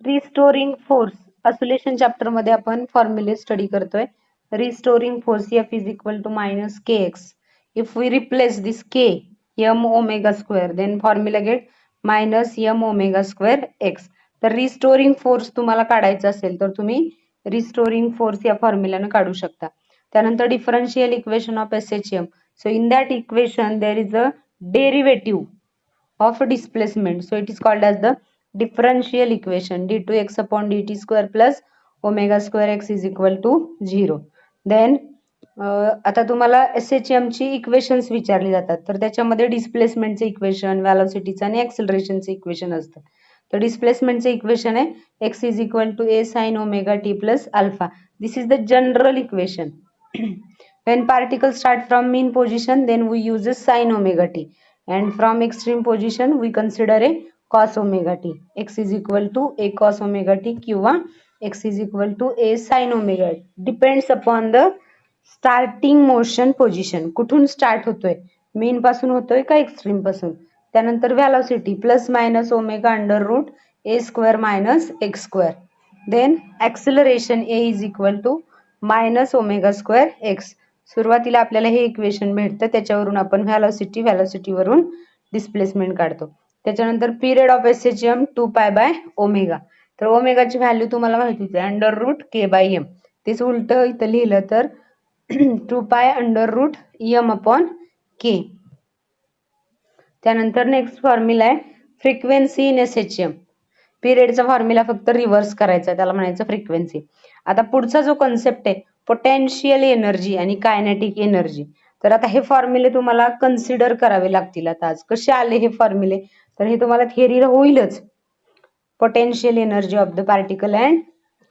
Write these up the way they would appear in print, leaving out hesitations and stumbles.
Restoring force oscillation chapter मध्ये आपण फॉर्म्युले स्टडी करतोय. Restoring force F is equal to minus K X. If we replace this K M omega square then formula get minus M omega square X. तर restoring force तुम्हाला काढायचा असेल तर तुम्ही रिस्टोरिंग फोर्स या फॉर्म्युल्याने काढू शकता. त्यानंतर differential equation of SHM. So in that equation there is a derivative of displacement, so it is called as the differential equation d2x upon dt square plus omega square x is equal to 0. then आता तुम्हाला SHM ची equations विचारली जातात तर त्याच्यामध्ये डिस्प्लेसमेंटचे equation, व्हेलॉसिटीचं आणि ऍक्सेलरेशनचे equation असतं. तर डिस्प्लेसमेंटचे इक्वेशन आहे x is equal to a sin omega t plus alpha. this is the general equation. when particles start from mean position then we use a sin omega t and from extreme position we consider a cos omega t. x is equal to a cos omega t किंवा x is equal to a sin omega t. depends upon the starting motion position. कुठून start होतोय, mean पासून होतोय का extreme पासून. त्यानंतर velocity plus minus omega under root a square minus X square. Then acceleration a is equal to minus omega square X. सुरुवातीला आपल्याला हे इक्वेशन भेटतं, त्याच्यावरून आपण व्हेलॉसिटीवरून डिस्प्लेसमेंट काढतो. त्याच्यानंतर period of SHM 2 pi by omega. तर ओमेगाची व्हॅल्यू तुम्हाला माहितीच आहे under root K by M. तेच उलट इथं लिहिलं तर 2 pi under root M upon K. त्यानंतर नेक्स्ट फॉर्म्युला आहे फ्रिक्वेन्सी इन SHM. पिरियडचा फॉर्म्युला फक्त रिव्हर्स करायचा, त्याला म्हणायचं फ्रिक्वेन्सी. आता पुढचा जो कन्सेप्ट आहे पोटेन्शियल एनर्जी आणि कायनेटिक एनर्जी. तर आता हे फॉर्म्युले तुम्हाला कन्सिडर करावे लागतील. आता आज कसे आले हे फॉर्म्युले, तर हे तुम्हाला थिअरी होईलच. Potential energy of the particle and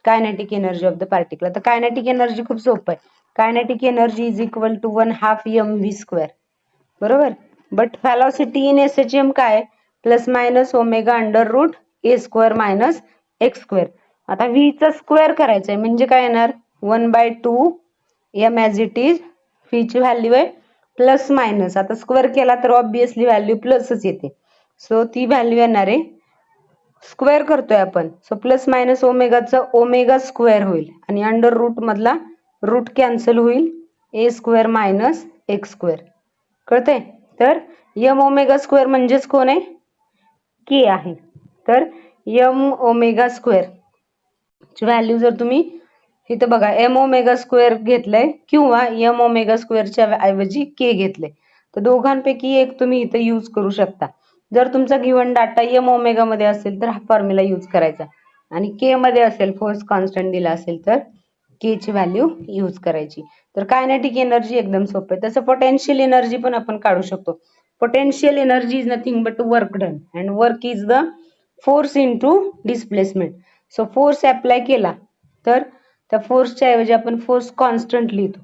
kinetic energy of the particle. आता कायनेटिक एनर्जी खूप सोपं आहे. Kinetic energy is equal to 1/2 mv square, बरोबर. बट व्हेलॉसिटी इन SHM काय, plus minus omega under root A square minus X square. आता V चा square करायचा आहे म्हणजे काय येणार 1/2 m as it is. V ची व्हॅल्यू आहे प्लस मायनस, आता स्क्वेअर केला तर ऑब्विसली व्हॅल्यू प्लसच येते. सो ती व्हॅल्यू येणार आहे, स्क्वेअर करतोय आपण, सो प्लस मायनस ओमेगाचं ओमेगा स्क्वेअर होईल आणि अंडर रूट मधला रूट कॅन्सल होईल, A square minus X square. कळतंय. तर एम ओमेगा स्क्वेअर म्हणजेच कोण आहे, के आहे. तर एम ओमेगा स्क्वेअर ची व्हॅल्यू जर तुम्ही इथं बघा एम ओमेगा स्क्वेअर घेतलंय किंवा एम ओमेगा स्क्वेअरच्या ऐवजी के घेतलंय, तर दोघांपैकी एक तुम्ही इथं यूज करू शकता. जर तुमचा गिव्हन डाटा एम ओमेगा मध्ये असेल तर हा फॉर्म्युला यूज करायचा आणि के मध्ये असेल, फोर्स कॉन्स्टंट दिला असेल तर के ची व्हॅल्यू यूज करायची. तर कायनेटिक एनर्जी एकदम सोपं आहे. तसं पोटेन्शियल एनर्जी पण आपण काढू शकतो. Potential energy is nothing but work done and work is the force into displacement. So force apply केला तर त्या फोर्सच्या ऐवजी आपण फोर्स कॉन्स्टंट लिहितो,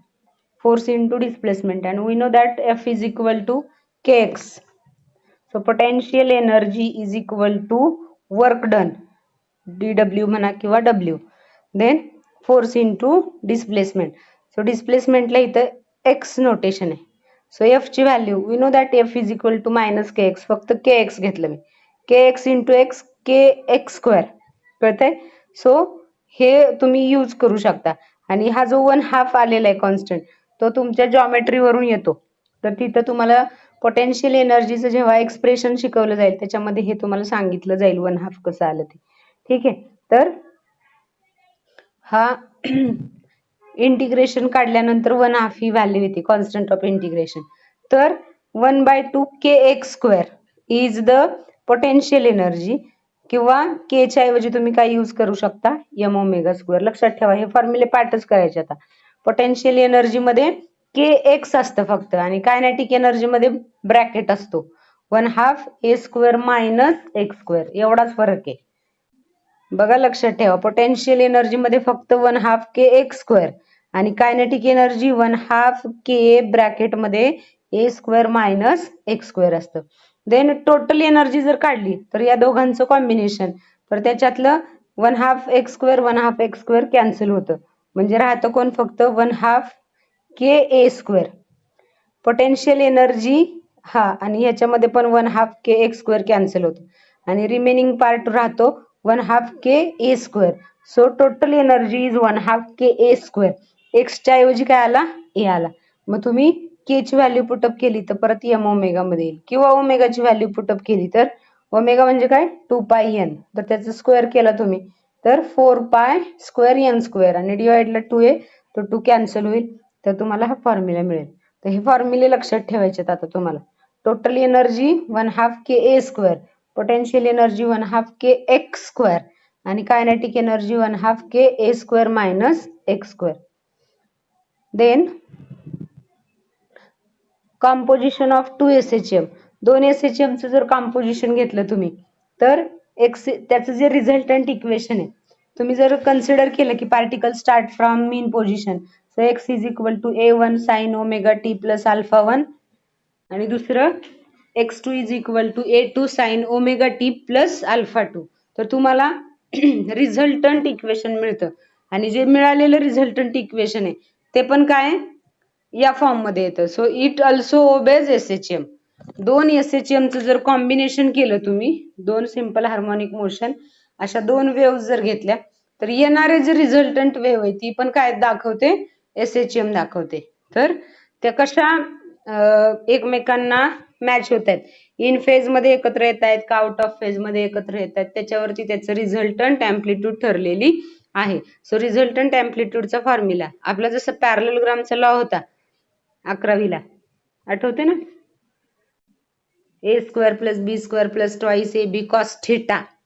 force into displacement, and we know that F is equal to kx. So potential energy is equal to work done, dw म्हणा किंवा w, then force into displacement. So डिस्प्लेसमेंटला इथं x नोटेशन आहे. So F ची value we know that F is equal to minus kx, फक्त kx घेतलं मी, kx into x kx square. कळतंय. सो हे तुम्ही यूज करू शकता. आणि हा जो 1/2 आलेला आहे कॉन्स्टंट तो तुमच्या जॉमेट्रीवरून येतो. तर तिथं तुम्हाला पोटेन्शियल एनर्जीचं जेव्हा एक्सप्रेशन शिकवलं जाईल त्याच्यामध्ये हे तुम्हाला सांगितलं जाईल 1/2 कसं आलं ते. ठीक आहे. तर हा इंटिग्रेशन काढल्यानंतर 1/2 ही व्हॅल्यू येते कॉन्स्टंट ऑफ इंटिग्रेशन. तर 1/2 kx square is the potential energy, किंवा के च्या ऐवजी तुम्ही काय यूज करू शकता, एम ओमेगा स्क्वेअर. लक्षात ठेवा हे फॉर्म्युले पाठच करायचे. आता पोटेन्शियल एनर्जी मध्ये के एक्स असतं फक्त आणि कायनेटिक एनर्जी मध्ये ब्रॅकेट असतो 1/2 ए स्क्वेअर मायनस एक्स स्क्वेअर, एवढाच फरक आहे. बघा लक्षात ठेवा पोटेन्शियल एनर्जी मध्ये फक्त 1/2 के एक्स स्क्वेअर आणि कायनेटिक एनर्जी 1/2 के ब्रॅकेट मध्ये A square minus X square असतं. देन टोटल एनर्जी जर काढली तर या दोघांचं कॉम्बिनेशन, तर त्याच्यातलं 1/2 x square 1/2 x square cancel होतं, म्हणजे राहतं कोण फक्त 1/2 K A square. Potential energy हा आणि ह्याच्यामध्ये पण 1/2 के एक्स स्क्वेअर कॅन्सल होतो आणि रिमेनिंग पार्ट राहतो 1/2 kA². So total energy is 1/2 kA². एक्सच्या ऐवजी काय आला, ए आला. मग तुम्ही के ची व्हॅल्यू पुटअप केली तर परत एम ओमेगा मध्ये येईल, किंवा ओमेगाची व्हॅल्यू पुटअप केली तर ओमेगा म्हणजे काय 2πn, तर त्याचा स्क्वेअर केला तुम्ही तर 4π²n², आणि डिवाइडला 2a, तर 2 कॅन्सल होईल, तर तुम्हाला हा फॉर्म्युला मिळेल. तर हे फॉर्म्युले लक्षात ठेवायचे आता तुम्हाला. Total energy 1/2 kA², potential energy 1/2 kx² आणि kinetic energy 1/2 kA² - x². Then composition of 2 SHM. 2 SHM चं जर कॉम्पोजिशन घेतलं तुम्ही तर त्याचं जे रिझल्टंट इक्वेशन आहे, तुम्ही जर कन्सिडर केलं की particle start from mean position, so x is equal to a1 sin omega T plus alpha 1, आणि दुसरं x2 is equal to a2 sin omega T plus alpha 2, तर तुम्हाला रिझल्टंट इक्वेशन मिळतं. आणि जे मिळालेलं रिझल्टंट इक्वेशन आहे ते पण काय या फॉर्म मध्ये येतं. So it also obeys SHM. 2 SHM चं जर कॉम्बिनेशन केलं तुम्ही, 2 सिंपल हार्मोनिक मोशन अशा 2 वेव्ह जर घेतल्या तर येणारे जे रिझल्टंट वेव्ह आहे ती पण काय दाखवते, SHM दाखवते. तर त्या कशा एकमेकांना मॅच होत आहेत, इन फेज मध्ये एकत्र येत आहेत का आउट ऑफ फेज मध्ये एकत्र येत आहेत, त्याच्यावरती त्याचं रिझल्टंट अँप्लिट्यूड ठरलेली आहे. सो रिझल्टंट अँप्लिट्यूडचा फॉर्म्युला आपला जसं पॅरललग्रामचा लॉ होता 11वीला, आठवते ना, a² + b² + 2ab cos θ.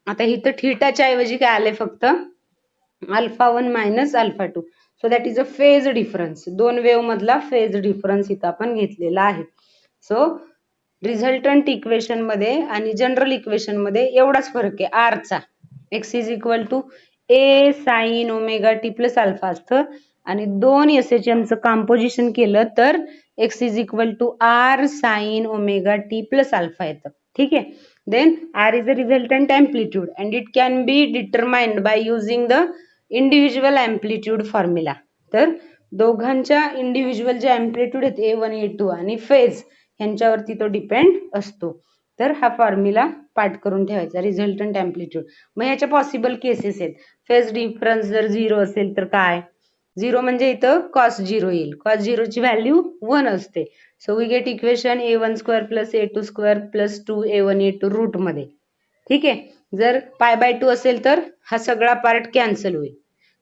आता इथं थीटाच्या ऐवजी काय आले, फक्त α1 - α2. So that is a phase difference. 2 wave मधला फेज डिफरन्स इथं आपण घेतलेला आहे. सो रिझल्टंट इक्वेशन मध्ये आणि जनरल इक्वेशन मध्ये एवढाच फरक आहे आरचा. x is equal to a sin omega T plus alpha असतं, आणि 2 SHM चं कॉम्पोजिशन केलं तर x is equal to r sin omega T plus alpha येतं. ठीक आहे. Then r is the resultant amplitude and it can be determined by using the individual amplitude formula. तर दोघांच्या इंडिव्हिज्युअल जे अँप्लिट्यूड आहेत a1 a2 आणि phase यांच्यावरती तो depend असतो. तर हा फॉर्म्युला पाठ करून ठेवायचा, रिझल्टंट अँप्लिट्यूड. मग ह्याच्या पॉसिबल केसेस आहेत. फेज डिफरन्स जर 0 असेल तर काय, 0 म्हणजे इथं cos 0 येईल, cos 0 ची व्हॅल्यू 1 असते. So we get equation a1² + a2² + 2a1 a2 root मध्ये. ठीक आहे. जर π/2 असेल तर हा सगळा पार्ट कॅन्सल होईल,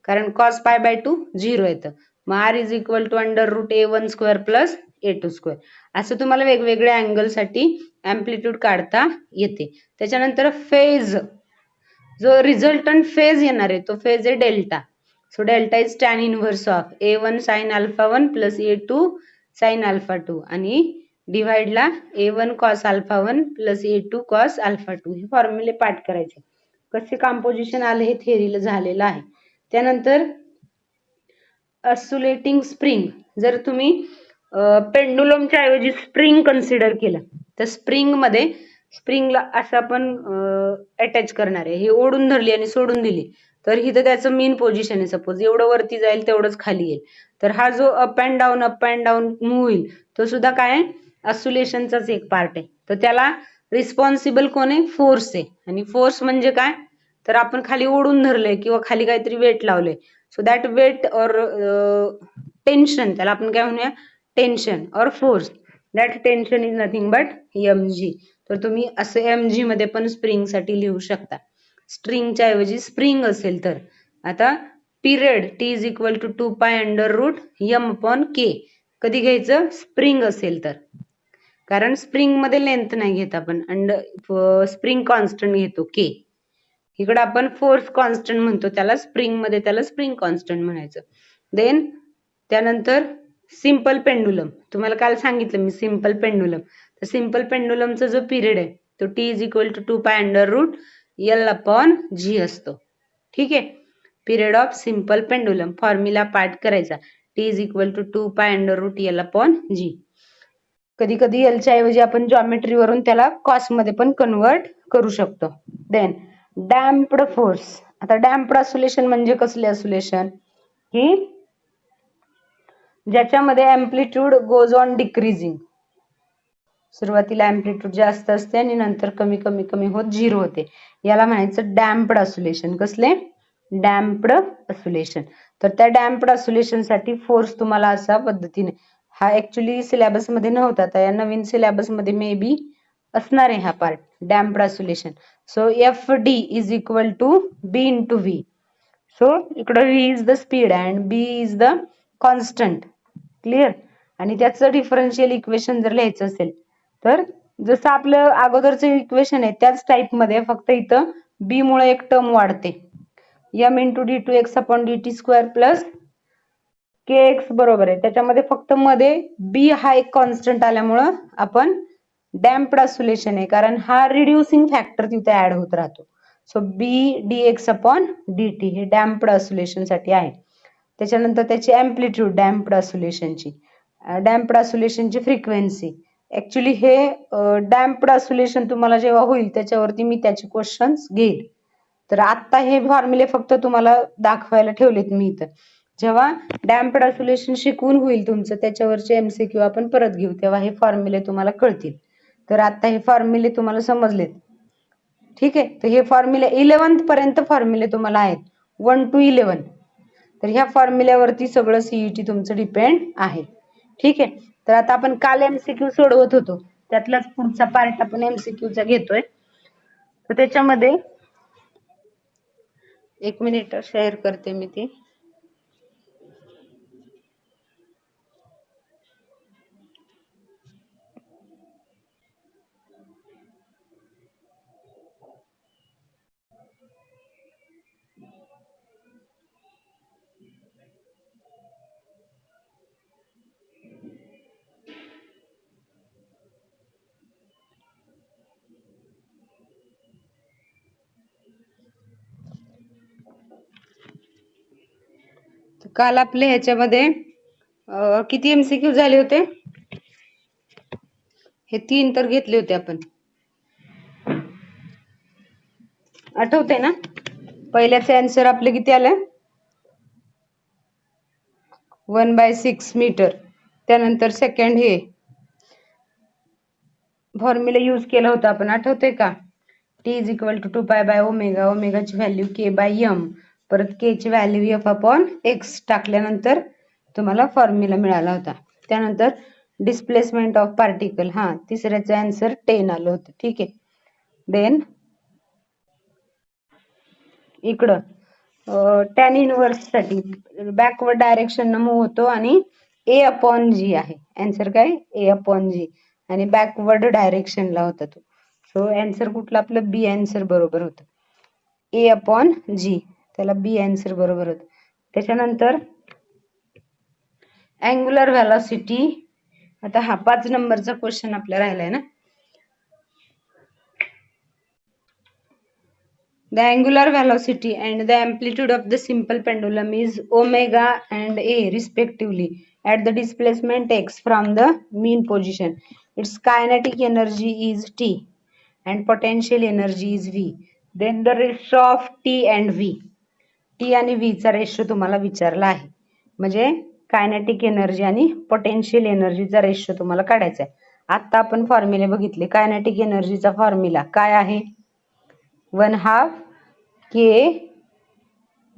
कारण cos π/2 0 येतं. मग r is equal to √a1² + a2². असं तुम्हाला वेगवेगळ्या अँगल साठी अँप्लिट्यूड काढता येते. त्याच्यानंतर फेज, जो रिझल्टंट फेज येणार आहे तो फेज आहे delta. So delta is tan inverse of a1 sin α1 + a2 sin α2, आणि डिवाइडला a1 cos α1 + a2 cos α2. हे फॉर्म्युले पाठ करायचे. कसे कॉम्पोजिशन आले हे थेअरीला झालेलं आहे. त्यानंतर ऑसिलेटिंग स्प्रिंग. जर तुम्ही पेंडुलमच्या ऐवजी स्प्रिंग कन्सिडर केलं तर स्प्रिंग मध्ये स्प्रिंगला असं आपण अटॅच करणार आहे, हे ओढून धरली आणि सोडून दिली तर इथं त्याचं मेन पोझिशन आहे. सपोज एवढं वरती जाईल तेवढंच खाली येईल, तर हा जो अप अँड डाऊन मूव्ह होईल तो सुद्धा काय ऑसिलेशनचाच एक पार्ट आहे. तर त्याला रिस्पॉन्सिबल कोण आहे, फोर्स आहे. आणि फोर्स म्हणजे काय, तर आपण खाली ओढून धरलंय किंवा खाली काहीतरी वेट लावलंय, सो दॅट वेट और टेन्शन, त्याला आपण काय म्हणूया, टेन्शन और force. That tension is nothing but mg. तर तुम्ही असं mg मध्ये पण स्प्रिंग साठी लिहू शकता. स्ट्रिंगच्या ऐवजी स्प्रिंग असेल तर. आता period t is equal to 2π√m/k. कधी घ्यायचं, स्प्रिंग असेल तर, कारण स्प्रिंग मध्ये लेंथ नाही घेत आपण, स्प्रिंग कॉन्स्टंट घेतो k. इकडे आपण फोर्स कॉन्स्टंट म्हणतो त्याला, स्प्रिंग मध्ये त्याला स्प्रिंग कॉन्स्टंट म्हणायचं. देन त्यानंतर सिंपल पेंडुलम. तुम्हाला काल सांगितलं मी सिंपल पेंडुलम. तर सिंपल पेंडुलमचा जो पिरियड आहे तो t is equal to 2π√L/g असतो. ठीक आहे. Period of simple pendulum formula पाठ करायचा, t is equal to 2π√L/g. कधी कधी एलच्या ऐवजी आपण जॉमेट्री वरून त्याला कॉस मध्ये पण कन्वर्ट करू शकतो. Then damped force. आता डॅम्प्ड ऑसिलेशन म्हणजे कसले ऑसिलेशन, की ज्याच्यामध्ये अँप्लिट्यूड गोज ऑन डिक्रीजिंग. सुरुवातीला अँप्लिट्यूड जास्त असते आणि नंतर कमी कमी कमी होत 0 होते. याला म्हणायचं डॅम्प्ड ऑसिलेशन. कसले? Damped oscillation. तर त्या डॅम्प्ड ऑसिलेशन साठी फोर्स तुम्हाला अशा पद्धतीने, हा ऍक्च्युली सिलेबस मध्ये नव्हता, तर या नवीन सिलेबस मध्ये मे बी असणार आहे हा part, damped oscillation. So F D is equal to B into V. So इकडं V is the speed and B is the constant. Clear? आणि त्याचं डिफरन्शियल इक्वेशन जर लिहायचं असेल तर जसं आपलं अगोदरचं इक्वेशन आहे त्याच टाइप मध्ये, फक्त इथं बी मुळे एक टर्म वाढते, M into D two X upon D T square plus K X बरोबर आहे. त्याच्यामध्ये फक्त मध्ये बी हा एक कॉन्स्टंट आल्यामुळं आपण डॅम्प्ड ऑसिलेशन आहे, कारण हा रिड्युसिंग फॅक्टर तिथे ऍड होत राहतो. So B D X upon D T हे डॅम्प्ड ऑसिलेशन साठी आहे. त्याच्यानंतर त्याची अँप्लिट्यूड डॅम्प्ड ऑसिलेशनची, डॅम्प्ड ऑसिलेशनची फ्रिक्वेन्सी. ऍक्च्युली हे डॅम्प्ड ऑसिलेशन तुम्हाला जेव्हा होईल त्याच्यावरती मी त्याचे क्वेश्चन्स घेईल. तर आता हे फॉर्म्युले फक्त तुम्हाला दाखवायला ठेवलेत मी इथं. जेव्हा डॅम्प्ड ऑसिलेशन शिकवून होईल तुमचं, त्याच्यावरचे एमसीक्यू आपण परत घेऊ, तेव्हा हे फॉर्म्युले तुम्हाला कळतील. तर आता हे फॉर्म्युले तुम्हाला समजलेत. ठीक आहे. तर हे फॉर्म्युले 11th पर्यंत फॉर्म्युले तुम्हाला आहेत, 1 to 11. तर ह्या फॉर्म्युल्यावरती सगळं सीईटी तुमचं डिपेंड आहे. ठीक आहे. तर आता आपण काल एमसीक्यू सोडवत होतो, त्यातलाच पुढचा पार्ट आपण एमसीक्यूचा घेतोय. तर त्याच्यामध्ये एक मिनिट शेअर करते मी ती. काल आपले ह्याच्यामध्ये किती एमसीक्यू झाले होते? हे 3 तर घेतले होते आपण, आठवते ना? पहिल्याचे आन्सर आपले किती आले? 1/6 मीटर. त्यानंतर सेकंड हे फॉर्म्युला यूज केला होता आपण, आठवते का? टी इज इक्वल टू 2 पाय omega, ओमेगाची value K by M, परत के ची व्हॅल्यू एफ अपॉन एक्स टाकल्यानंतर तुम्हाला फॉर्म्युला मिळाला होता. त्यानंतर डिस्प्लेसमेंट ऑफ पार्टिकल, हा तिसऱ्याचं आन्सर 10 आलं होतं. ठीक आहे. देन इकडं टॅन इनवर्स साठी बॅकवर्ड डायरेक्शन न मूव्ह होतो आणि ए अपॉन जी आहे. आन्सर काय? ए अपॉन जी. आणि बॅकवर्ड डायरेक्शनला होता तो. सो आन्सर कुठला? आपलं बी आन्सर बरोबर होतं. ए अपॉन जी, त्याला बी आन्सर बरोबर होतं. त्याच्यानंतर अँग्युलर व्हेलॉसिटी. आता हा 5 नंबरचा क्वेश्चन आपला राहिलाय ना. The angular velocity and the amplitude of the simple pendulum is omega and a respectively at the displacement x from the mean position. Its kinetic energy is T and potential energy is V. Then the ratio of T and V. T आणि V चा ratio तुम्हाला विचारला आहे. म्हणजे kinetic energy आणि potential एनर्जीचा ratio तुम्हाला काढायचा आहे. आता आपण फॉर्म्युले बघितले. कायनेटिक एनर्जीचा फॉर्म्युला काय आहे? 1/2 के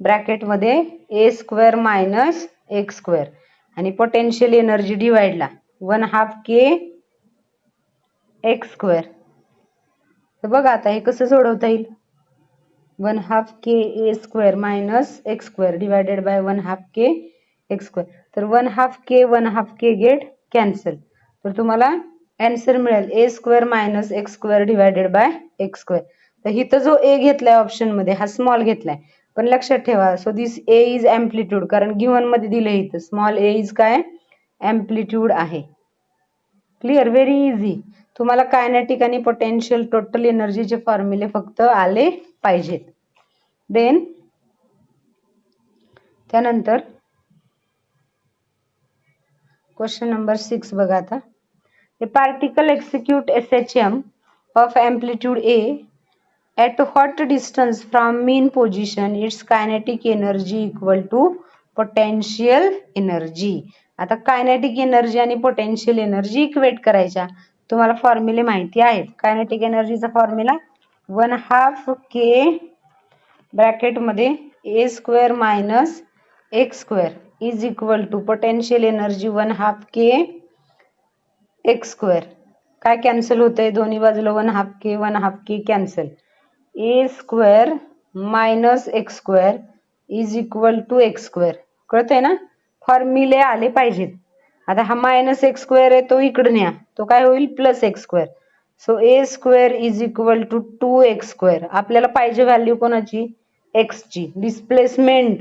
ब्रॅकेट मध्ये A square minus X square आणि पोटेन्शियल एनर्जी डिवाइडला 1/2 के एक्स स्क्वेअर. तर बघा आता हे कसं सोडवता येईल? 1/2 K A square minus X square divided by 1/2 K X square. तर 1/2 के 1/2 के गेट कॅन्सल. तर तुम्हाला आन्सर मिळेल A square minus X square divided by X square. तर इथं जो ए घेतलाय ऑप्शन मध्ये हा स्मॉल घेतलाय, पण लक्षात ठेवा so this A is amplitude, कारण गिव्हन मध्ये दिलंय इथं स्मॉल ए इज काय? अँप्लिट्यूड आहे. क्लिअर? Very easy. तुम्हाला कायनेटिक आणि पोटेन्शियल टोटल एनर्जीचे फॉर्म्युले फक्त आले पाहिजेत. देन त्यानंतर क्वेश्चन नंबर 6 बघा आता. A particle execute SHM of amplitude A at what distance from mean position its kinetic energy equal to potential energy. आता कायनेटिक एनर्जी आणि पोटेन्शियल एनर्जी इक्वेट करायच्या. तुम्हाला फॉर्म्युले माहिती आहेत. कायनेटिक एनर्जीचा फॉर्म्युला 1/2 k ब्रॅकेट मध्ये a square minus x square is equal to potential energy 1/2 k x square. काय कॅन्सल होतंय दोन्ही बाजूला 1/2 k cancel. a square minus x square is equal to x square. कळतंय ना? फॉर्म्युले आले पाहिजेत. आता हा मायनस x स्क्वेअर आहे तो इकडे न्या, तो काय होईल plus x square. So a square is equal to 2x square. आपल्याला पाहिजे व्हॅल्यू कोणाची? x ची. डिस्प्लेसमेंट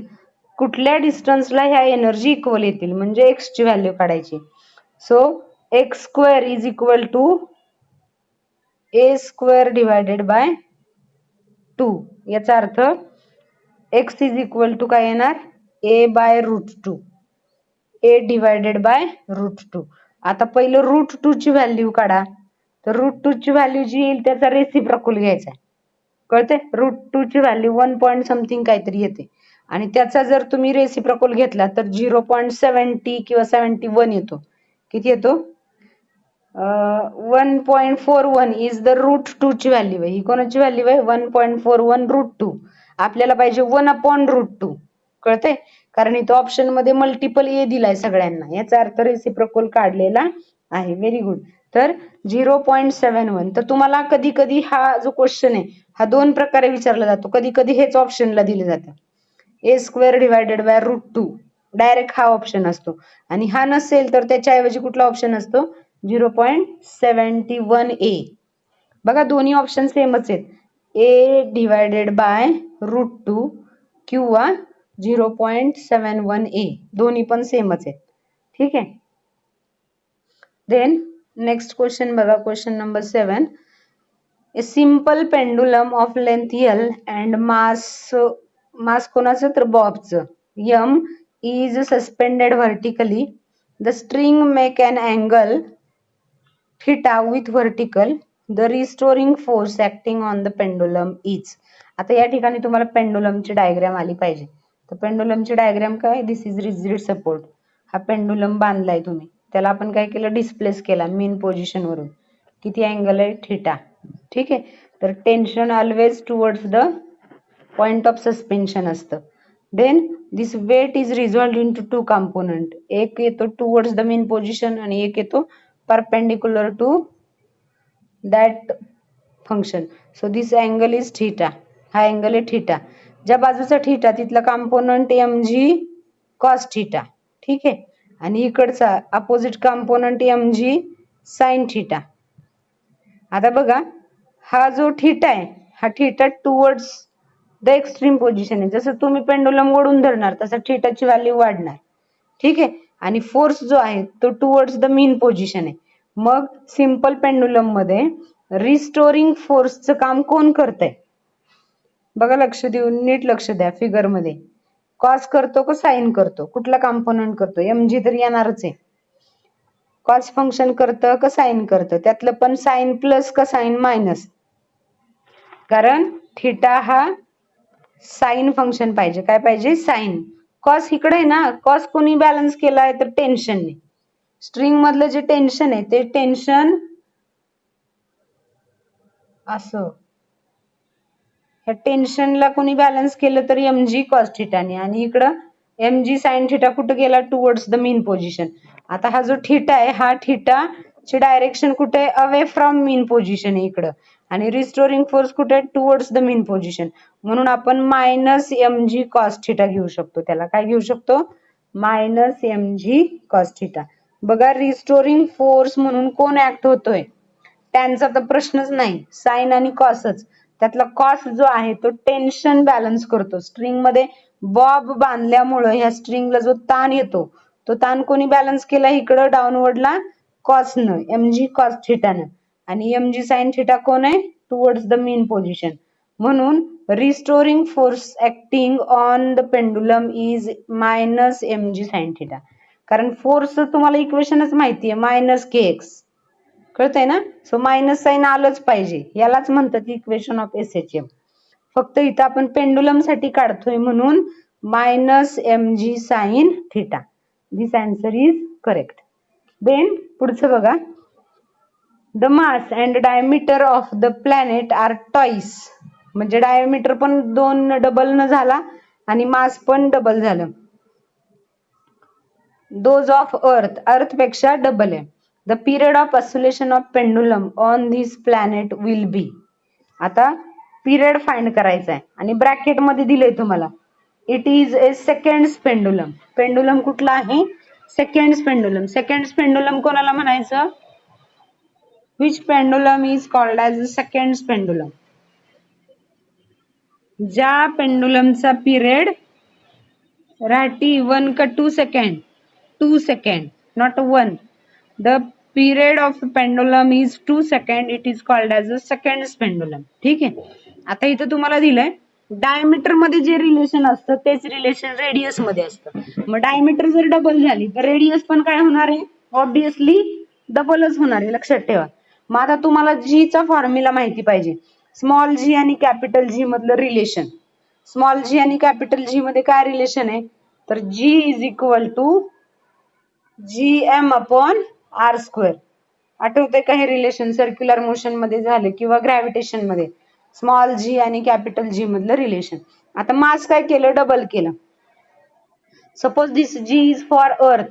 कुठल्या डिस्टन्सला ह्या एनर्जी इक्वल येतील म्हणजे x ची व्हॅल्यू काढायची. So x square is equal to a square divided by 2. याचा अर्थ x इज इक्वल टू काय येणार? a by root 2. a divided by root 2. आता पहिलं रूट 2 ची व्हॅल्यू काढा. तर रूट 2 ची व्हॅल्यू जी येईल त्याचा रेसिप्रोकल घ्यायचा. कळते? रूट 2 ची व्हॅल्यू 1 पॉइंट समथिंग काहीतरी येते आणि त्याचा जर तुम्ही रेसिप्रोकल घेतला तर 0.70 किंवा 71 येतो. किती येतो? 1.41 इज द रूट 2 ची व्हॅल्यू आहे. ही कोणाची व्हॅल्यू आहे? 1.41 रूट 2. आपल्याला पाहिजे 1/√2. कळते? कारण इथं ऑप्शन मध्ये मल्टिपल ए दिलाय सगळ्यांना, याचा अर्थ रेसिप्रोकल काढलेला आहे. Very good. तर 0.71. तर तुम्हाला कधी कधी हा जो क्वेश्चन आहे हा दोन प्रकारे विचारला जातो. कधी कधी हेच ऑप्शनला दिले जातं, a square divided by root 2. Direct हा ऑप्शन असतो आणि हा नसेल तर त्याच्याऐवजी कुठला ऑप्शन असतो? 0.71a. बघा दोन्ही ऑप्शन सेमच आहेत, a डिवायडेड बाय रूट 2 किंवा 0.71a. दोन्ही पण सेमच आहेत. ठीक आहे. देन नेक्स्ट क्वेश्चन बघा, question number 7. A simple pendulum of length L and mass कोणाचं? तर बॉबचं m is suspended vertically. The string make an angle theta with vertical. The restoring force acting on the pendulum is. आता या ठिकाणी तुम्हाला पेंडुलमची diagram आली पाहिजे. तर पेंडुलमची diagram काय? दिस इज रिजिड सपोर्ट. हा पेंडुलम बांधलाय तुम्ही, त्याला आपण काय केलं? डिस्प्लेस केला मेन पोझिशन वरून. किती अँगल आहे? थीटा. ठीक आहे. तर tension always towards the point of suspension असतं. Then this weight is resolved into 2 component. एक येतो टुवर्ड्स द मेन पोझिशन आणि एक येतो perpendicular to that function. So this angle is theta. हा अँगल आहे थीटा. ज्या बाजूचा थीटा तिथला कंपोनंट mg cos थीटा. ठीक आहे. आणि इकडचा opposite component mg sin theta. आता बघा हा जो थीटा आहे हा theta towards the extreme position आहे. जसं तुम्ही पेंडुलम ओढून धरणार तसं थीटाची व्हॅल्यू वाढणार. ठीक आहे. आणि फोर्स जो आहे तो टुवर्ड्स द मीन पोझिशन आहे. मग सिंपल पेंडुलम मध्ये रिस्टोरिंग फोर्सचं काम कोण करतंय? बघा लक्ष देऊन नीट लक्ष द्या फिगर मध्ये. कॉस करतो का साइन करतो? कुठला कंपोनंट करतो? mg तर येणारच आहे. कॉस फंक्शन करतं का साइन करतं? त्यातलं पण साइन प्लस का साइन मायनस? कारण थीटा हा साइन फंक्शन पाहिजे. काय पाहिजे? साइन. कॉस इकडे आहे ना, कॉस कोणी बॅलन्स केलाय तर टेन्शनने. स्ट्रिंग मधलं जे टेन्शन आहे ते टेन्शन असं, ह्या टेन्शनला कोणी बॅलन्स केलं तर mg cos थिटाने आणि इकडं mg sin थिटा कुठं गेला? Towards the mean position. आता हा जो थीटा आहे हा थीटा ची डायरेक्शन कुठे आहे? अवे फ्रॉम मीन पोझिशन आहे इकडं. आणि रिस्टोरिंग फोर्स कुठे आहे? Towards the mean position. म्हणून आपण मायनस mg cos थिटा घेऊ शकतो. त्याला काय घेऊ शकतो? Minus mg cos theta. बघा रिस्टोरिंग फोर्स म्हणून कोण ऍक्ट होतोय? त्यांचा तर प्रश्नच नाही, साइन आणि कॉसच. त्यातला कॉस जो आहे तो टेन्शन बॅलन्स करतो. स्ट्रिंग मध्ये बॉब बांधल्यामुळे ह्या स्ट्रिंगला जो ताण येतो तो ताण कोणी बॅलन्स केला? इकडं डाऊनवर्डला कॉसनं, mg cos थिटानं. आणि mg sin थिटा कोण आहे? Towards the mean position. म्हणून restoring force acting on the pendulum is minus mg sin theta. कारण फोर्स तुम्हाला इक्वेशनच माहिती आहे, मायनस kx. कळतंय ना? सो मायनस साइन आलंच पाहिजे. यालाच म्हणतात इक्वेशन ऑफ SHM. फक्त इथं आपण पेंडुलम साठी काढतोय म्हणून minus mg sin theta. This answer is correct. Then पुढचं बघा, the mass and diameter of the planet are twice, म्हणजे डायमीटर पण 2 डबल न झाला आणि मास पण डबल झालं. दोज ऑफ अर्थ, अर्थ पेक्षा डबल आहे. The period of oscillation of pendulum on this planet will be. आता पिरियड फाइंड करायचा आहे आणि ब्रॅकेट मध्ये दिलंय तुम्हाला. It is a seconds pendulum. Pendulum कुठला आहे? Seconds pendulum. सेकंड्स पेंडुलम कोणाला म्हणायचं? Which pendulum is called as a seconds pendulum? ज्या पेंडुलमचा पिरियड राहटी 1 का 2 second? 2 second, not 1. The period of pendulum is 2 second. It is called as a seconds pendulum. ठीक आहे. आता इथं तुम्हाला दिलंय डायमीटर मध्ये जे रिलेशन असतं तेच रिलेशन रेडियस मध्ये असतं. मग डायमीटर जर डबल झाली तर रेडियस पण काय होणार आहे? ऑब्विसली डबलच होणार आहे, लक्षात ठेवा. मग आता तुम्हाला जी चा फॉर्म्युला माहिती पाहिजे. स्मॉल जी आणि कॅपिटल जी मधलं रिलेशन. स्मॉल जी आणि कॅपिटल जी मध्ये काय रिलेशन आहे? तर G is equal to G M upon R square. आठवतंय का हे रिलेशन? सर्क्युलर मोशन मध्ये झाले किंवा ग्रॅव्हिटेशन मध्ये स्मॉल जी आणि कॅपिटल जी मधलं रिलेशन. आता मास काय केलं? डबल केलं. Suppose this G is for earth,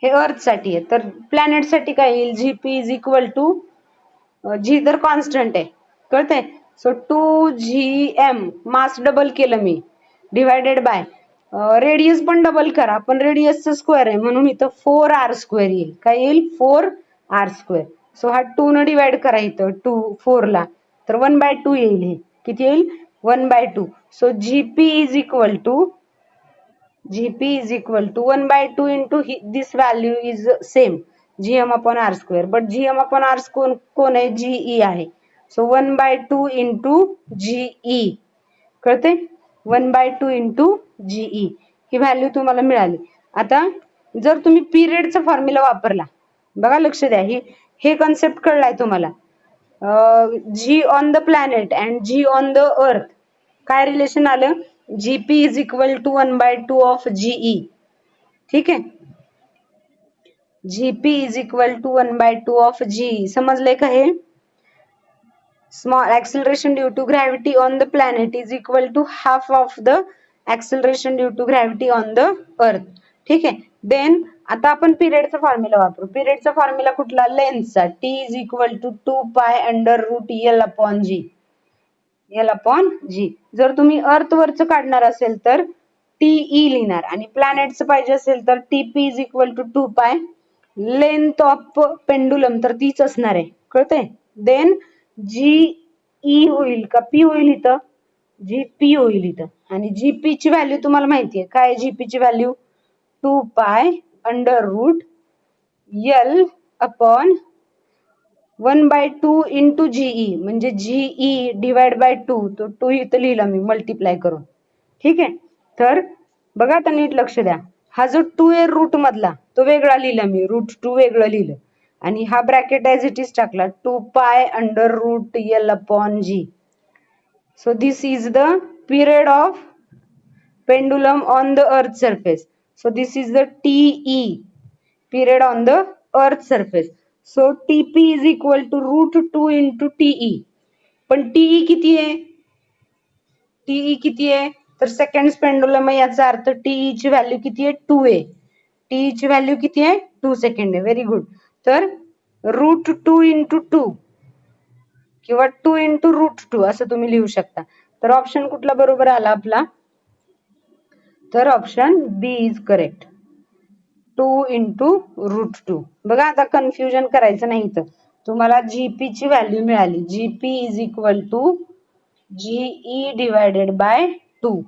हे अर्थ साठी आहे, तर प्लॅनेट साठी काय येईल? जीपी इज इक्वल टू, जी तर कॉन्स्टंट आहे, कळतंय? सो 2gm, मास डबल केलं मी, डिवायडेड बाय रेडियस पण डबल करा, पण रेडियसचं स्क्वेअर आहे म्हणून इथं 4r स्क्वेअर येईल. काय येईल? 4r square. सो हा 2 न डिवाइड करा इथं 2 4 ला, तर 1/2 येईल. हे किती येईल? 1/2. सो G P is equal to, Gp is equal to 1/2 into this value is same, gm upon r square, but gm upon r कोण आहे? Ge आहे. So 1/2 into Ge, कळते? 1/2 into Ge ही व्हॅल्यू तुम्हाला मिळाली. आता जर तुम्ही पिरियडचा फॉर्म्युला वापरला, बघा लक्ष द्या, हे कन्सेप्ट कळलाय तुम्हाला. G on the planet and G on the earth काय रिलेशन आलं? GP is equal to 1/2 of GE. ठीक आहे. GP is equal to 1/2 of GE. समजलंय का हे? Small acceleration due to gravity on the planet is equal to half of the acceleration due to gravity on the earth. ठीक आहे. Then आता आपण पिरियडचा formula वापरू. पिरियडचा फॉर्म्युला कुठला? लेंथचा. T is equal to 2 under root L upon G. L upon G. जर तुम्ही अर्थ वरच काढणार असेल तर टीई लिहिणार आणि प्लॅनेटचं पाहिजे असेल तर T P is equal to 2 length of pendulum तर तीच असणार आहे, कळतंय? देन जी ई होईल का पी होईल इथं? जी पी होईल इथं. आणि जीपी ची व्हॅल्यू तुम्हाला माहिती आहे काय? जीपी ची value 2 under root L upon 1/2 into G E, म्हणजे जीई डिवाइड बाय 2. तो 2 इथं लिहिला मी मल्टिप्लाय करून. ठीक आहे. तर बघा आता नीट लक्ष द्या. हा जो 2 आहे रूट मधला तो वेगळा लिहिला मी, रूट 2 वेगळं लिहिलं आणि हा ब्रॅकेट ऍज इट इज टाकला 2 under root L upon G. So this is the period of pendulum on the earth surface. So this is the TE, period on the earth surface. So TP is equal to root 2 into TE. पण TE किती आहे? TE किती आहे? तर seconds pendulum आहे, याचा अर्थ TE ची व्हॅल्यू किती आहे? 2 आहे. TE ची व्हॅल्यू किती आहे? 2 सेकंड आहे. Very good. तर रूट 2 इंटू 2 किंवा 2 इंटू रूट 2 असं तुम्ही लिहू शकता. तर ऑप्शन कुठला बरोबर आला आपला? तर option B is correct. 2 into root 2. बघा आता कन्फ्युजन करायचं नाही. तर तुम्हाला जीपी ची व्हॅल्यू मिळाली. G P is equal to G E divided by 2.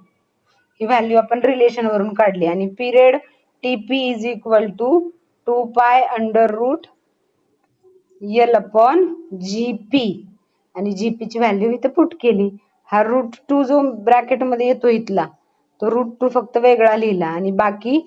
ही व्हॅल्यू आपण रिलेशन वरून काढली. आणि period T P is equal to 2 under root L upon G P आणि जीपी ची व्हॅल्यू इथे पुट केली. हा रूट 2 जो ब्रॅकेट मध्ये येतो इथला तो रूट 2 फक्त वेगळा लिहिला आणि बाकी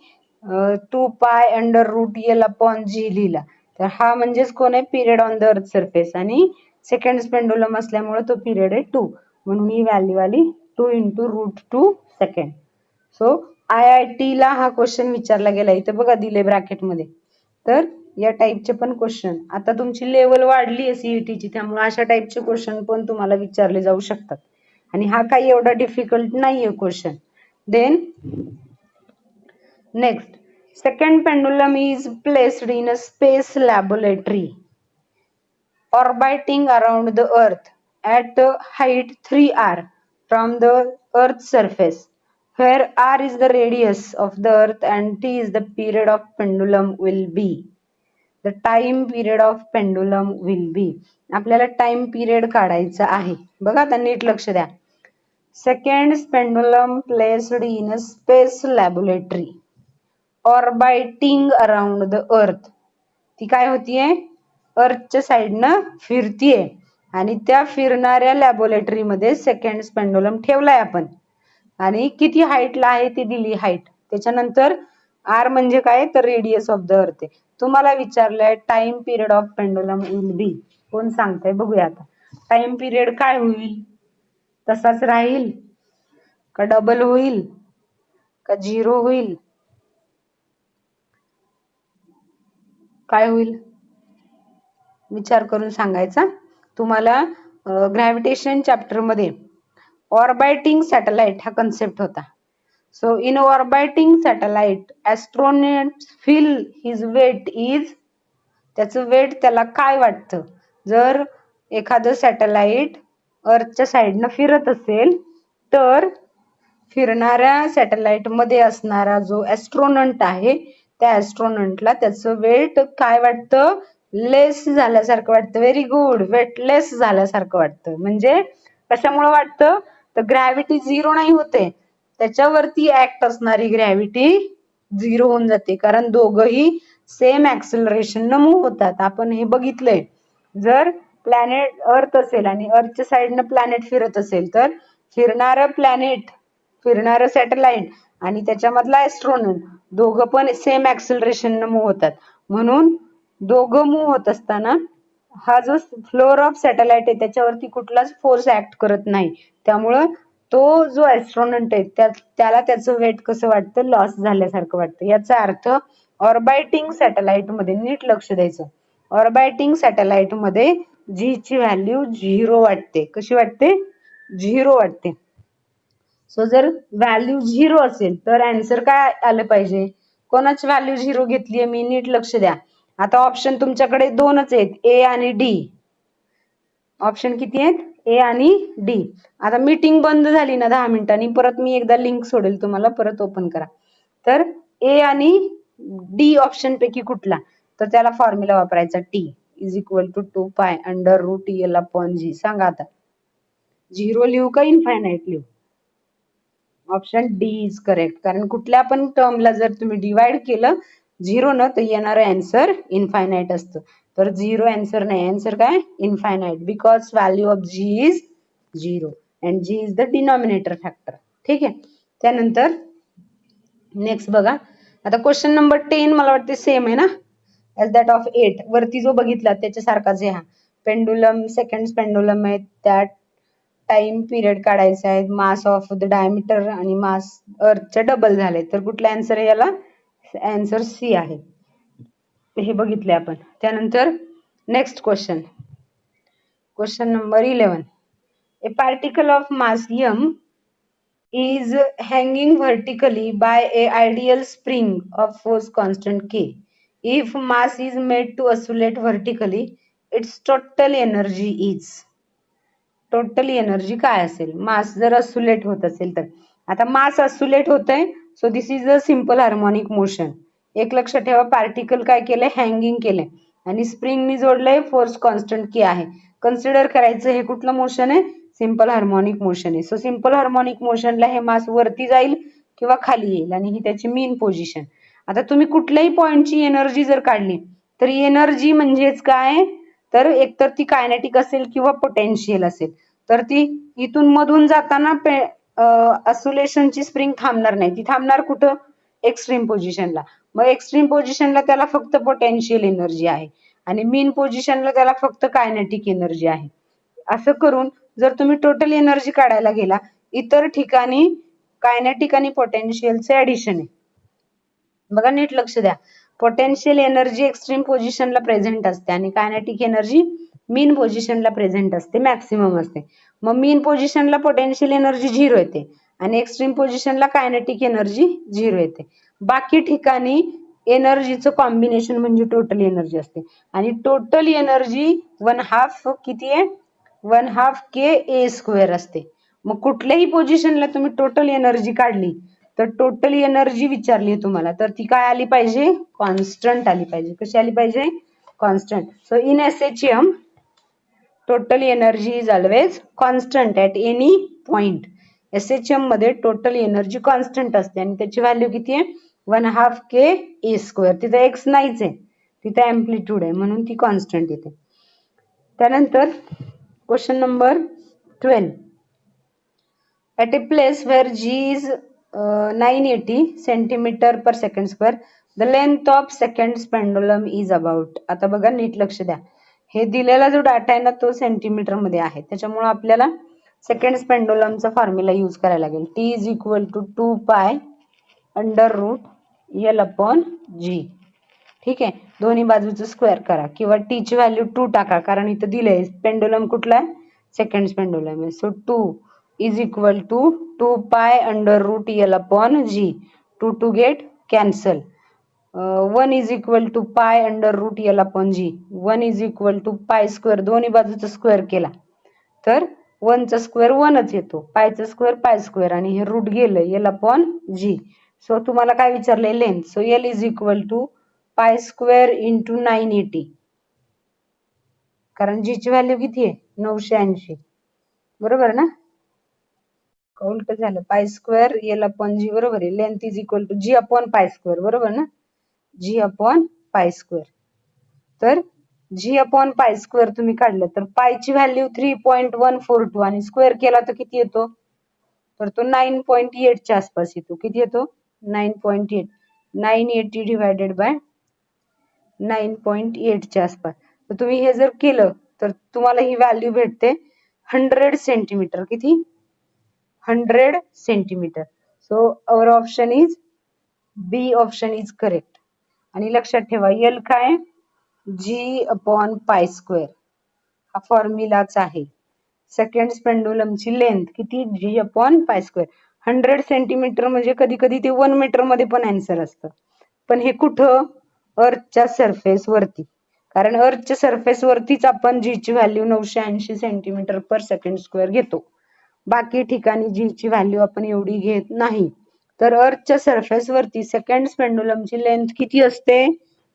2 अंडर रूट एल अपॉन जी लिहिला. तर हा म्हणजेच कोण आहे? Period on the earth surface. आणि सेकंड पेंडुलम असल्यामुळे तो पिरियड आहे 2, म्हणून ही व्हॅल्यू आली 2 into root 2 second. So IIT ला हा क्वेश्चन विचारला गेला. इथे बघा दिले ब्रॅकेट मध्ये. तर या टाईपचे पण क्वेश्चन, आता तुमची लेवल वाढली आहे सीईटीची, त्यामुळे अशा टाईपचे क्वेश्चन पण तुम्हाला विचारले जाऊ शकतात. आणि हा काही एवढा डिफिकल्ट नाहीये question. Then next, second pendulum is placed in a space laboratory orbiting around the earth at height 3r from the earth's surface, where r is the radius of the earth and t is the period of pendulum will be. The time period of pendulum will be. आपल्याला time period काढायचा आहे. बघा आता नीट लक्ष द्या. Second pendulum placed in a space laboratory orbiting around the earth. ती काय होतीये, अर्थच्या साइडनं फिरतीये आणि त्या फिरणाऱ्या लॅबोरेटरी मध्ये सेकंड पेंडुलम ठेवलाय आपण. आणि किती हाईटला आहे ती दिली हाईट. त्याच्यानंतर आर म्हणजे काय, तर रेडियस ऑफ द अर्थ. तुम्हाला विचारलंय time period of pendulum will be. कोण सांगताय बघूया आता. टाइम पिरियड काय होईल, तसाच राहील का डबल होईल का झिरो होईल, काय होईल विचार करून सांगायचा. तुम्हाला ग्रॅव्हिटेशन चॅप्टर मध्ये ऑर्बिटिंग सॅटेलाइट हा कन्सेप्ट होता. So in orbiting satellite astronauts feel his weight is, त्याचं वेट त्याला काय वाटतं. जर एखादं सॅटेलाइट अर्थच्या साइडनं फिरत असेल तर फिरणाऱ्या सॅटेलाइट मध्ये असणारा जो ॲस्ट्रोनॉट आहे त्या ॲस्ट्रोनॉटला त्याचं वेट काय वाटतं, लेस झाल्यासारखं वाटतं. व्हेरी गुड, वेटलेस झाल्यासारखं वाटतं. म्हणजे कशामुळे वाटतं, तर ग्रॅव्हिटी झिरो नाही होते, त्याच्यावरती ऍक्ट असणारी ग्रॅव्हिटी झिरो होऊन जाते, कारण दोघही सेम ऍक्सलरेशन न मूव्ह होतात. आपण हे बघितलंय. जर प्लॅनेट अर्थ असेल आणि अर्थच्या साइडनं प्लॅनेट फिरत असेल तर फिरणारं प्लॅनेट, फिरणारं सॅटेलाइट आणि त्याच्यामधला ॲस्ट्रोनॉट दोघं पण सेम ऍक्सलरेशन न मूव्ह होतात. म्हणून दोघं मूव्ह होत असताना हा जो फ्लोअर ऑफ सॅटेलाइट आहे त्याच्यावरती कुठलाच फोर्स ऍक्ट करत नाही. त्यामुळं तो जो ॲस्ट्रोनॉट आहे त्याला त्याचं वेट कसं वाटतं, लॉस झाल्यासारखं वाटतं. याचा अर्थ ऑर्बिटिंग सॅटेलाइट मध्ये, नीट लक्ष द्यायचं, ऑर्बिटिंग सॅटेलाइट मध्ये जी ची व्हॅल्यू झिरो वाटते. कशी वाटते, झिरो वाटते. सो जर व्हॅल्यू झिरो असेल तर आन्सर काय आलं पाहिजे, कोणाची व्हॅल्यू झिरो घेतलीये मी, नीट लक्ष द्या. आता ऑप्शन तुमच्याकडे दोनच आहेत, ए आणि डी. ऑप्शन किती आहेत, ए आणि डी. आता मीटिंग बंद झाली ना 10 मिनिटांनी, परत मी एकदा लिंक सोडेल तुम्हाला, परत ओपन करा. तर ए आणि डी ऑप्शन पैकी कुठला, तर त्याला फॉर्म्युला वापरायचा, T is equal to 2 pi under root L upon G. सांगा आता, झिरो लिहू का इनफायनाइट लिहू. ऑप्शन डी इज करेक्ट, कारण कुठल्या पण टर्मला जर तुम्ही डिवाइड केलं झिरो न तर येणारं आन्सर इनफायनाइट असतं. तर झिरो आन्सर नाही, आन्सर काय, infinite, because value of G is zero and G is the denominator factor. ठीक आहे. त्यानंतर नेक्स्ट बघा, आता क्वेश्चन नंबर 10 मला वाटते सेम आहे ना, एज दॅट ऑफ 8. वरती जो बघितला त्याच्यासारखाच आहे हा. पेंडुलम, सेकंड पेंडुलम आहे, त्या टाइम पिरियड काढायचा आहे, मास ऑफ द डायमीटर आणि मास अर्थच्या डबल झाले, तर कुठला आन्सर आहे याला, आन्सर सी आहे. हे बघितले आपण. त्यानंतर next question, question number 11. A particle of mass m is hanging vertically by a ideal spring of force constant k. If mass is made to oscillate vertically, its total energy is. Total energy काय असेल, मास जर अस्युलेट होत असेल तर. आता मास अस्युलेट होत आहे, so this is a simple harmonic motion. एक लक्षात ठेवा, पार्टिकल काय केलंय, हँगिंग केलंय आणि स्प्रिंगनी जोडलंय, फोर्स कॉन्स्टंट के आहे. कन्सिडर करायचं हे कुठलं मोशन आहे, सिंपल हार्मोनिक मोशन आहे. सो सिंपल हार्मोनिक मोशनला हे मास वरती जाईल किंवा खाली येईल आणि ही त्याची मीन पोझिशन. आता तुम्ही कुठल्याही पॉइंटची एनर्जी जर काढली तर एनर्जी म्हणजेच काय, तर एकतर ती कायनेटिक असेल किंवा पोटेन्शियल असेल. तर ती इथून मधून जाताना अस्युलेशनची स्प्रिंग थांबणार नाही, ती थांबणार कुठं, एक्स्ट्रीम पोझिशनला. मग एक्स्ट्रीम पोझिशनला त्याला फक्त पोटेन्शियल एनर्जी आहे आणि मीन पोझिशनला त्याला फक्त कायनेटिक एनर्जी आहे. असं करून जर तुम्ही टोटल एनर्जी काढायला गेला, इतर ठिकाणी कायनेटिक आणि पोटेन्शियलचे ऍडिशन आहे. बघा नीट लक्ष द्या, पोटेन्शियल एनर्जी एक्स्ट्रीम पोझिशनला प्रेझेंट असते आणि कायनेटिक एनर्जी मीन पोझिशनला प्रेझेंट असते, मॅक्सिमम असते. मग मीन पोझिशनला पोटेन्शियल एनर्जी 0 येते आणि एक्स्ट्रीम पोझिशनला कायनेटिक एनर्जी 0 येते. बाकी ठिकाणी एनर्जीचं कॉम्बिनेशन म्हणजे टोटल एनर्जी असते आणि टोटल एनर्जी 1/2 किती आहे? 1/2 kA² असते. मग कुठल्याही पोझिशनला तुम्ही टोटल एनर्जी काढली तर टोटल एनर्जी विचारली तुम्हाला तर ती काय आली पाहिजे? कॉन्स्टंट आली पाहिजे. कशी आली पाहिजे? Constant. So in SHM total energy is always constant at any point. SHM मध्ये टोटल एनर्जी कॉन्स्टंट असते आणि त्याची व्हॅल्यू किती आहे? 1/2 kA². तिथे एक्स नाहीच आहे, तिथे अँप्लिट्यूड आहे म्हणून ती कॉन्स्टंट येते. त्यानंतर question number 12. At a place where G is 980 centimeter per second square, the length of seconds pendulum is about. आता बघा नीट लक्ष द्या. हे दिलेला जो डाटा आहे ना तो सेंटीमीटर मध्ये आहे, त्याच्यामुळे आपल्याला सेकंड्स पेंडुलमचा फॉर्म्युला यूज करायला लागेल. T is equal to 2 pi under root L upon G. ठीक आहे, दोन्ही बाजूचं स्क्वेअर करा किंवा टी ची व्हॅल्यू 2 टाका कारण इथं दिलंय पेंडुलम कुठला आहे? सेकंड्स पेंडुलम आहे. So 2 is equal to 2 pi under root L upon G. 2 get cancel. 1 is equal to pi under root L upon G. 1 is equal to pi square. दोन्ही बाजूचा स्क्वेअर केला तर 1 चा स्क्वेअर 1च येतो, पाय चा स्क्वेअर पाय स्क्वेअर आणि हे रूट गेलं L upon G. सो तुम्हाला काय विचारलंय? Length. So L is equal to pi square into 980. कारण G ची व्हॅल्यू किती आहे? 980. बरोबर ना? उलट झालं. Pi square L upon G बरोबर आहे. Length is equal to G upon pi square. बरोबर ना? G upon pi square. तर G अपॉन पाय स्क्वेअर तुम्ही काढलं तर पायची व्हॅल्यू 3.142 आणि स्क्वेअर केला तर किती येतो? तर तो 9.8 च्या आसपास येतो. किती येतो? 9.8. 980 डिवायडेड बाय 9.8 च्या आसपास. तर तुम्ही हे जर केलं तर तुम्हाला ही व्हॅल्यू भेटते 100 सेंटीमीटर. किती? 100 centimetre. So our option is B option is correct. आणि लक्षात ठेवा L काय? G अपॉन पाय स्क्वेअर हा फॉर्म्युलाच आहे. सेकंड्स पेंडुलमची लेंथ किती? G upon pi square. 100 centimetre म्हणजे कधी कधी ते 1 मीटर मध्ये पण आन्सर असतं, पण हे कुठं? अर्थच्या सरफेस वरती. कारण अर्थच्या सरफेस वरतीच आपण G ची व्हॅल्यू 980 सेंटीमीटर पर सेकंड स्क्वेअर घेतो. बाकी ठिकाणी G ची व्हॅल्यू आपण एवढी घेत नाही. तर अर्थच्या सरफेस वरती सेकंड्स पेंडुलमची लेंथ किती असते?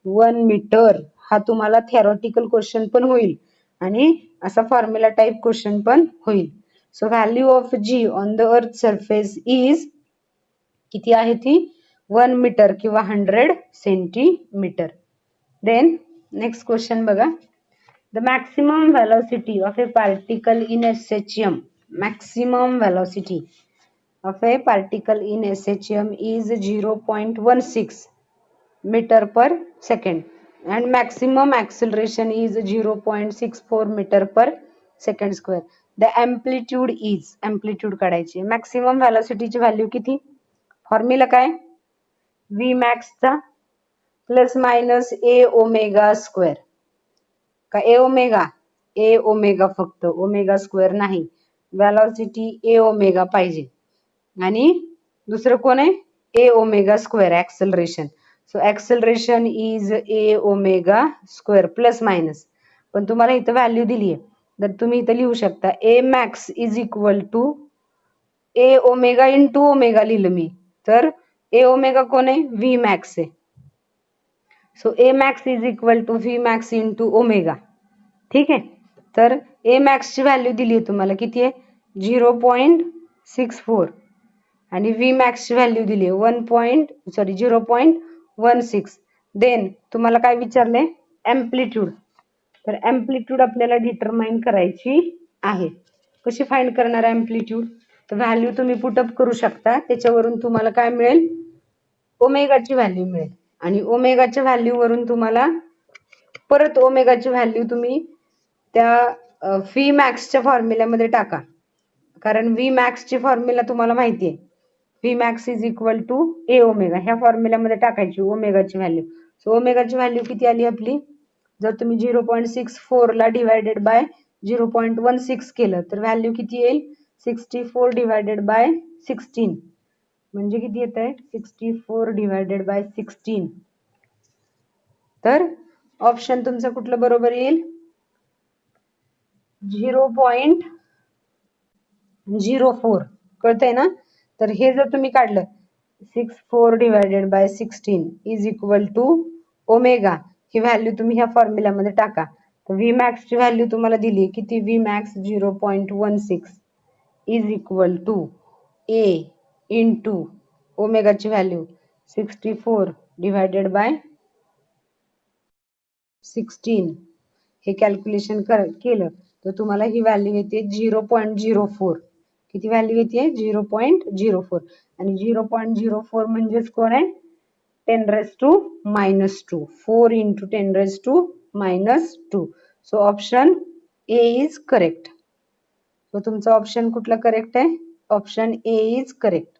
1 मीटर. हा तुम्हाला थेरॉटिकल क्वेश्चन पण होईल आणि असा फॉर्म्युला टाइप क्वेश्चन पण होईल. So value of G on the earth surface is किती आहे ती? 1 मीटर किंवा 100 सेंटीमीटर. देन नेक्स्ट क्वेश्चन बघा. The maximum velocity of a particle in SHM. Maximum velocity of a particle in SHM is 0.16 meter per second and maximum acceleration is 0.64 meter per second square. The amplitude is, amplitude काढायची. Maximum व्हेलॉसिटीची value किती? Formula काय? V max चा plus minus a omega square. का A omega? A omega फक्त, omega square नाही. Velocity A omega पाहिजे आणि दुसरं कोण आहे? A omega square acceleration. So acceleration is A omega square plus minus. पण तुम्हाला इथं व्हॅल्यू दिली आहे तर तुम्ही इथं लिहू शकता A max is equal to A omega into omega लिहिलं मी. तर ए ओमेगा कोण आहे? व्ही मॅक्स आहे. So A max is equal to V max into omega. ठीक आहे, तर ए मॅक्स ची व्हॅल्यू दिली आहे तुम्हाला किती आहे? 0.64 आणि व्ही मॅक्स ची व्हॅल्यू दिली आहे 0.16. देन तुम्हाला काय विचारले? अँप्लिट्यूड. तर अँप्लिट्यूड आपल्याला डिटरमाइन करायची आहे. कशी फाइंड करणार अँप्लिट्यूड? तर व्हॅल्यू तुम्ही पुटअप करू शकता, त्याच्यावरून तुम्हाला काय मिळेल? ओमेगाची व्हॅल्यू मिळेल आणि ओमेगाच्या व्हॅल्यू वरून तुम्हाला परत ओमेगाची व्हॅल्यू तुम्ही त्या व्ही मॅक्सच्या फॉर्म्युल्यामध्ये टाका. कारण व्ही मॅक्सची फॉर्म्युला तुम्हाला माहिती आहे. V max is equal to A omega. ह्या फॉर्म्युल्यामध्ये टाकायची ओमेगाची व्हॅल्यू. सो ओमेगाची व्हॅल्यू किती आली आपली? जर तुम्ही 0.64 ला डिवायडेड बाय 0.16 केलं तर व्हॅल्यू किती येईल? 64 डिवायडेड बाय 16 म्हणजे किती येत आहे? 64 डिवायडेड बाय 16. तर ऑप्शन तुमचं कुठलं बरोबर येईल? 0.04. कळतंय ना? तर हे जर तुम्ही काढलं 64 divided by 16 is equal to omega, ही व्हॅल्यू तुम्ही ह्या फॉर्म्युल्यामध्ये टाका. तर व्ही मॅक्स ची व्हॅल्यू तुम्हाला दिली किती? V max 0.16 is equal to A into ओमेगाची व्हॅल्यू 64 डिवायडेड बाय 16. हे कॅल्क्युलेशन केलं तर तुम्हाला ही व्हॅल्यू येते 0.04. किती व्हॅल्यू येते? 0.04. आणि 0.04 म्हणजेच कोण आहे? 10⁻²-2. 4 into 10⁻²-2. So option A is correct. So तुमचा ऑप्शन कुठला करेक्ट आहे? Option A is correct.